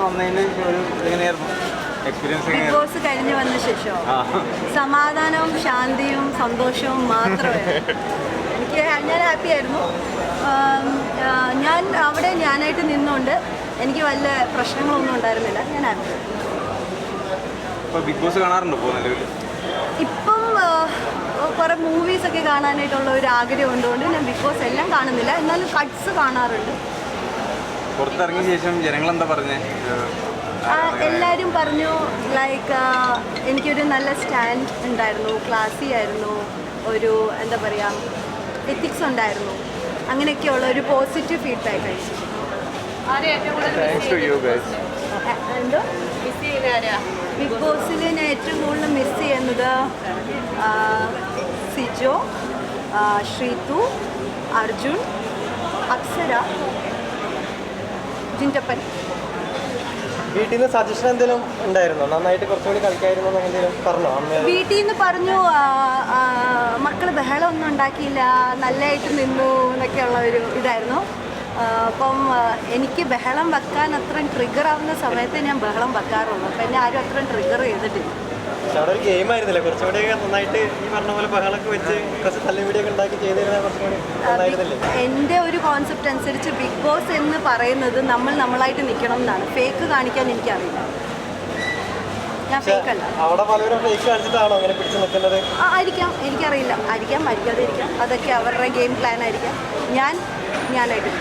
വന്നതിന് ഒരു എങ്ങനെയായിരുന്നു എക്സ്പീരിയൻസ്? ബിഗ് ബോസ് കഴിഞ്ഞ് വന്ന ശേഷം സമാധാനവും ശാന്തിയും സന്തോഷവും മാത്രമേ ഞാൻ ഹാപ്പി ആയിരുന്നു. ഞാൻ അവിടെ ഞാനായിട്ട് നിന്നുകൊണ്ട് എനിക്ക് വല്ല പ്രശ്നങ്ങളൊന്നും ഉണ്ടായിരുന്നില്ല. ഞാൻ ഹാപ്പി. ബിഗ് ബോസ് കാണാറുണ്ടോ നിലവിൽ? ഇപ്പം കുറേ മൂവീസൊക്കെ കാണാനായിട്ടുള്ള ഒരു ആഗ്രഹം ഉണ്ടുകൊണ്ട് ഞാൻ ബിഗ് ബോസ് എല്ലാം കാണുന്നില്ല, എന്നാലും കട്ട്സ് കാണാറുണ്ട്. പുറത്തിറങ്ങിയ ശേഷം ജനങ്ങളെന്താ പറഞ്ഞേ? എല്ലാവരും പറഞ്ഞു ലൈക്ക് എനിക്കൊരു നല്ല സ്റ്റാൻഡ് ഉണ്ടായിരുന്നു, ക്ലാസി ആയിരുന്നു, ഒരു എന്താ പറയുക എത്തിക്സ് ഉണ്ടായിരുന്നു, അങ്ങനെയൊക്കെയുള്ള ഒരു പോസിറ്റീവ് ഫീഡ്ബാക്ക് അയച്ചു. എന്തോ ബിഗ് ബോസിൽ ഞാൻ ഏറ്റവും കൂടുതൽ മിസ് ചെയ്യുന്നത് സിജോ, ശ്രീതു, അർജുൻ, അപ്സര, ജിൻറ്റപ്പൻ. വീട്ടിൽ നിന്ന് സജഷൻ എന്തെങ്കിലും ഉണ്ടായിരുന്നോ? നന്നായിട്ട് കുറച്ചുകൂടി കളിക്കായിരുന്നു എന്തെങ്കിലും പറഞ്ഞോ? വീട്ടിൽ നിന്ന് പറഞ്ഞു മക്കൾ ബഹളമൊന്നും ഉണ്ടാക്കിയില്ല, നല്ലതായിട്ട് നിന്നു എന്നൊക്കെയുള്ള ഒരു ഇതായിരുന്നു. അപ്പം എനിക്ക് ബഹളം വെക്കാൻ അത്രയും ട്രിഗർ ആവുന്ന സമയത്ത് ഞാൻ ബഹളം വെക്കാറുള്ളൂ. അപ്പം എന്നെ ആരും അത്രയും ട്രിഗർ ചെയ്തിട്ടില്ല. അവിടെ ഒരു ഗെയിം ആയിരുന്നില്ല, കുറച്ചുകൂടി നന്നായിട്ട് ഈ പറഞ്ഞ പോലെ ബഹളമൊക്കെ വെച്ച് കുറച്ച് നല്ല വീഡിയോ ഒക്കെ ഉണ്ടാക്കി ചെയ്തിരുന്ന കുറച്ചുകൂടി നന്നായിരുന്നില്ലേ? എൻ്റെ ഒരു കോൺസെപ്റ്റ് അനുസരിച്ച് ബിഗ് ബോസ് എന്ന് പറയുന്നത് നമ്മളായിട്ട് നിൽക്കണം എന്നാണ്. ഫേക്ക് കാണിക്കാൻ എനിക്കറിയില്ല. ഞാൻ ഫേക്ക് അല്ല. അവിടെ പലരും ഫേക്ക് കാണിച്ചിട്ടാണോ അങ്ങനെ പിടിച്ചു നിൽക്കുന്നത്? ആയിരിക്കാം, എനിക്കറിയില്ല. ആയിരിക്കാം, ആയിരിക്കാതിരിക്കാം. അതൊക്കെ അവരുടെ ഗെയിം പ്ലാൻ ആയിരിക്കാം. ഞാനായിട്ട്